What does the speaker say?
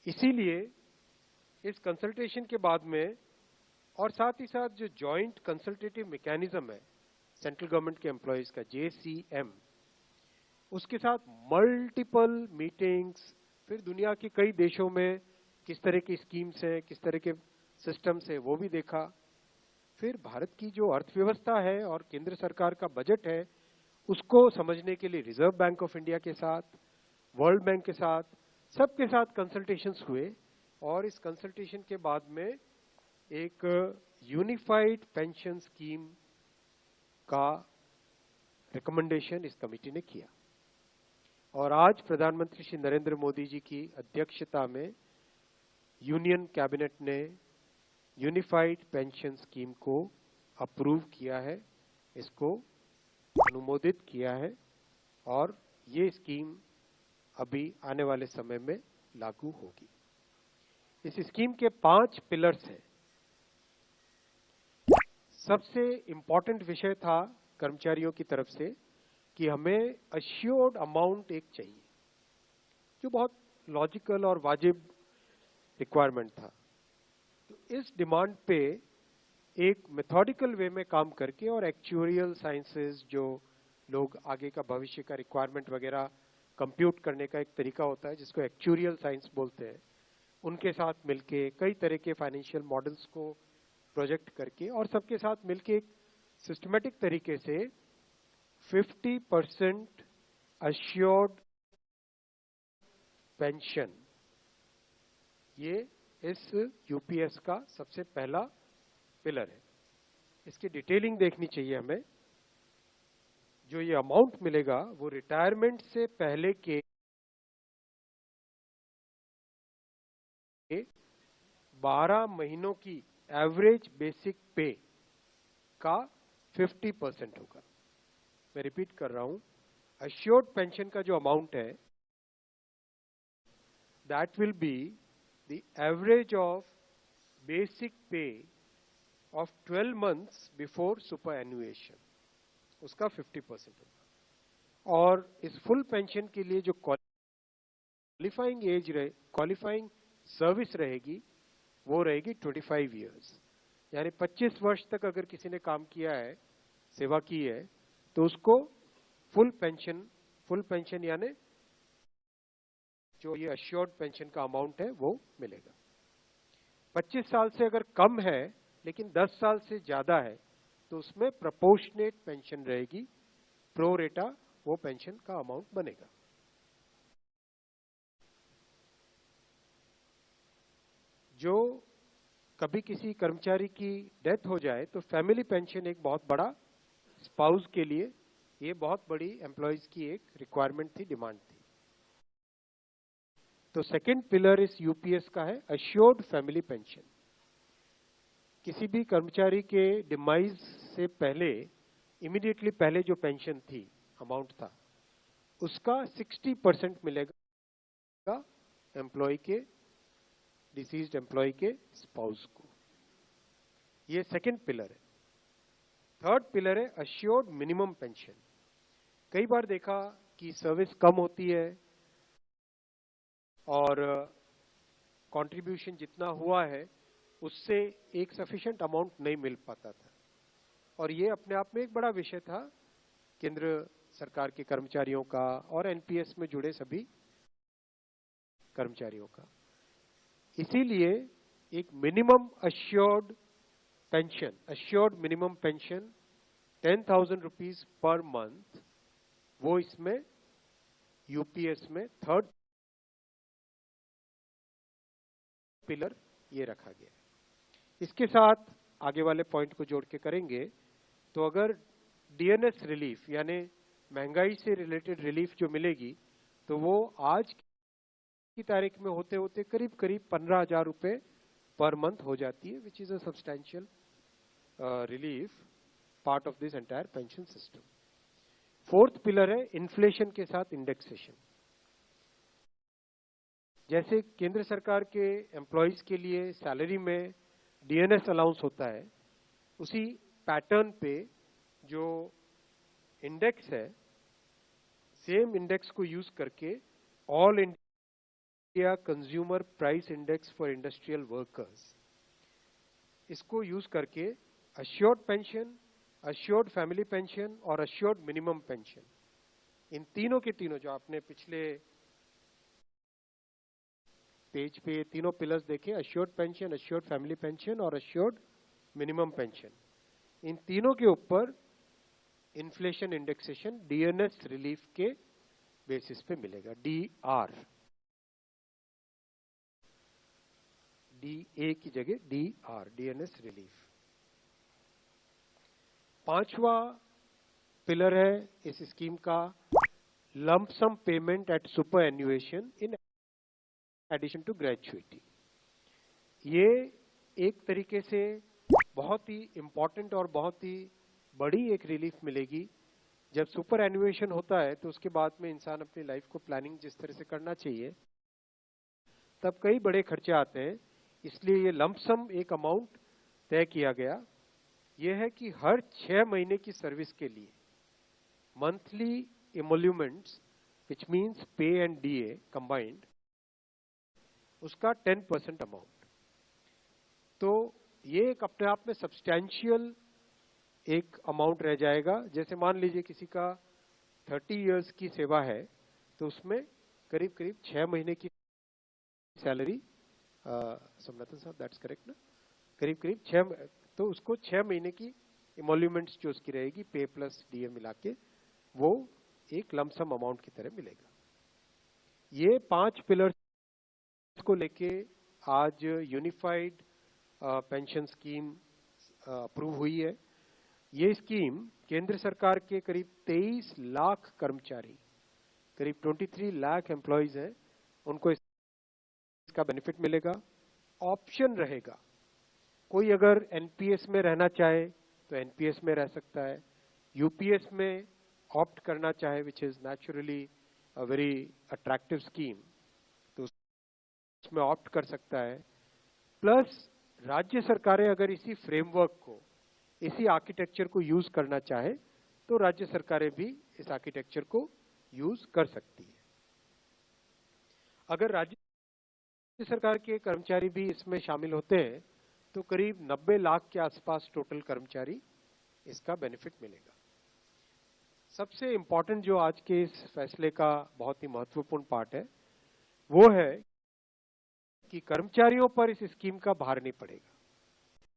इसीलिए इस कंसल्टेशन के बाद में और साथ ही साथ जो जॉइंट कंसल्टेटिव मैकेनिज्म है सेंट्रल गवर्नमेंट के एम्प्लॉयज का JCM, उसके साथ मल्टीपल मीटिंग्स, फिर दुनिया के कई देशों में किस तरह की स्कीम्स हैं, किस तरह के सिस्टम्स हैं, वो भी देखा। फिर भारत की जो अर्थव्यवस्था है और केंद्र सरकार का बजट है उसको समझने के लिए रिजर्व बैंक ऑफ इंडिया के साथ, वर्ल्ड बैंक के साथ, सबके साथ कंसल्टेशंस हुए और इस कंसल्टेशन के बाद में एक यूनिफाइड पेंशन स्कीम का रिकमेंडेशन इस कमेटी ने किया। और आज प्रधानमंत्री श्री नरेंद्र मोदी जी की अध्यक्षता में यूनियन कैबिनेट ने यूनिफाइड पेंशन स्कीम को अप्रूव किया है, इसको अनुमोदित किया है और ये स्कीम अभी आने वाले समय में लागू होगी। इस स्कीम के 5 पिलर्स हैं। सबसे इंपॉर्टेंट विषय था कर्मचारियों की तरफ से कि हमें अश्योर्ड अमाउंट एक चाहिए, जो बहुत लॉजिकल और वाजिब रिक्वायरमेंट था। तो इस डिमांड पे एक मेथोडिकल वे में काम करके और एक्चुअरियल साइंसेस, जो लोग आगे का भविष्य का रिक्वायरमेंट वगैरह कंप्यूट करने का एक तरीका होता है जिसको एक्चुअरियल साइंस बोलते हैं, उनके साथ मिलके कई तरह के फाइनेंशियल मॉडल्स को प्रोजेक्ट करके और सबके साथ मिलके एक सिस्टमेटिक तरीके से 50% अश्योर्ड पेंशन, ये इस यूपीएस का सबसे पहला पिलर है। इसकी डिटेलिंग देखनी चाहिए हमें। जो ये अमाउंट मिलेगा वो रिटायरमेंट से पहले के 12 महीनों की एवरेज बेसिक पे का 50% होगा। मैं रिपीट कर रहा हूं, अश्योर्ड पेंशन का जो अमाउंट है that will be the average of basic पे ऑफ 12 मंथ्स बिफोर सुपर एनुएशन, उसका 50% होगा। और इस फुल पेंशन के लिए जो क्वालिफाइंग एज रहे, क्वालिफाइंग सर्विस रहेगी, वो रहेगी 25 इयर्स। यानी 25 वर्ष तक अगर किसी ने काम किया है, सेवा की है, तो उसको फुल पेंशन यानी जो ये अश्योर्ड पेंशन का अमाउंट है वो मिलेगा। 25 साल से अगर कम है लेकिन 10 साल से ज्यादा है तो उसमें प्रोपोर्शनेट पेंशन रहेगी, प्रो रेटा वो पेंशन का अमाउंट बनेगा। जो कभी किसी कर्मचारी की डेथ हो जाए तो फैमिली पेंशन एक बहुत बड़ा, स्पाउस के लिए ये बहुत बड़ी एम्प्लॉयज की एक रिक्वायरमेंट थी, डिमांड थी। तो सेकंड पिलर इस यूपीएस का है अश्योर्ड फैमिली पेंशन। किसी भी कर्मचारी के डिमाइज से पहले, इमीडिएटली पहले जो पेंशन थी, अमाउंट था, उसका 60% मिलेगा एम्प्लॉय के, डिसीज्ड एम्प्लॉय के स्पाउस को। ये सेकंड पिलर है। थर्ड पिलर है अश्योर्ड मिनिमम पेंशन। कई बार देखा कि सर्विस कम होती है और कंट्रीब्यूशन जितना हुआ है उससे एक सफिशिएंट अमाउंट नहीं मिल पाता था, और ये अपने आप में एक बड़ा विषय था केंद्र सरकार के कर्मचारियों का और एनपीएस में जुड़े सभी कर्मचारियों का। इसीलिए एक minimum assured pension, assured minimum pension 10,000 rupees per month, वो इसमें यूपीएस में थर्ड पिलर ये रखा गया है। इसके साथ आगे वाले पॉइंट को जोड़ के करेंगे तो अगर डीएनएस रिलीफ यानी महंगाई से रिलेटेड रिलीफ जो मिलेगी तो वो आज की तारीख में होते होते करीब करीब 15,000 रुपए पर मंथ हो जाती है, which is a substantial relief part of this entire pension system. Fourth pillar है इन्फ्लेशन के साथ इंडेक्सेशन। जैसे केंद्र सरकार के एम्प्लॉयज के लिए सैलरी में डीएनएस अलाउंस होता है, उसी पैटर्न पे जो इंडेक्स है, सेम इंडेक्स को यूज करके all India India consumer price index for industrial workers, इसको यूज करके assured pension, assured family pension और अश्योर्ड मिनिमम पेंशन, इन तीनों के तीनों जो आपने पिछले पेज पे तीनों पिलर्स देखे, assured pension, assured family pension और अश्योर्ड मिनिमम पेंशन, इन तीनों के ऊपर इन्फ्लेशन इंडेक्सेशन डीएनएस रिलीफ के बेसिस पे मिलेगा। डीआर, डीए की जगह डीआर, डीएनएस रिलीफ। पांचवा पिलर है इस स्कीम का lump sum payment at superannuation in addition to gratuity. ये एक तरीके से बहुत ही इंपॉर्टेंट और बहुत ही बड़ी एक रिलीफ मिलेगी। जब सुपर एन्युएशन होता है तो उसके बाद में इंसान अपनी लाइफ को प्लानिंग जिस तरह से करना चाहिए, तब कई बड़े खर्चे आते हैं, इसलिए ये लंप सम एक अमाउंट तय किया गया। यह है कि हर 6 महीने की सर्विस के लिए मंथली इमोल्यूमेंट्स विच मीन्स पे एंड डीए कंबाइंड, उसका 10% अमाउंट। तो ये एक अपने आप में सब्सटैंशियल एक अमाउंट रह जाएगा। जैसे मान लीजिए किसी का 30 इयर्स की सेवा है तो उसमें करीब करीब 6 महीने की सैलरी, समनाथन साहब दैट्स करेक्ट ना, करीब करीब 6, तो उसको 6 महीने की इमोल्यूमेंट्स जो उसकी रहेगी पे प्लस डीए मिला के, वो एक लमसम अमाउंट की तरह मिलेगा। ये 5 पिलर्स को लेके आज यूनिफाइड पेंशन स्कीम अप्रूव हुई है। ये स्कीम केंद्र सरकार के करीब 23 लाख कर्मचारी, करीब 23 लाख एम्प्लॉयज हैं, उनको इसका बेनिफिट मिलेगा। ऑप्शन रहेगा, कोई अगर एनपीएस में रहना चाहे तो एनपीएस में रह सकता है, यूपीएस में ऑप्ट करना चाहे which is naturally a very attractive scheme, तो उसमें ऑप्ट कर सकता है। प्लस राज्य सरकारें अगर इसी फ्रेमवर्क को, इसी आर्किटेक्चर को यूज करना चाहे तो राज्य सरकारें भी इस आर्किटेक्चर को यूज कर सकती है। अगर राज्य सरकार के कर्मचारी भी इसमें शामिल होते हैं तो करीब 90 लाख के आसपास टोटल कर्मचारी इसका बेनिफिट मिलेगा। सबसे इंपॉर्टेंट जो आज के इस फैसले का बहुत ही महत्वपूर्ण पार्ट है वो है कि कर्मचारियों पर इस स्कीम का भार नहीं पड़ेगा।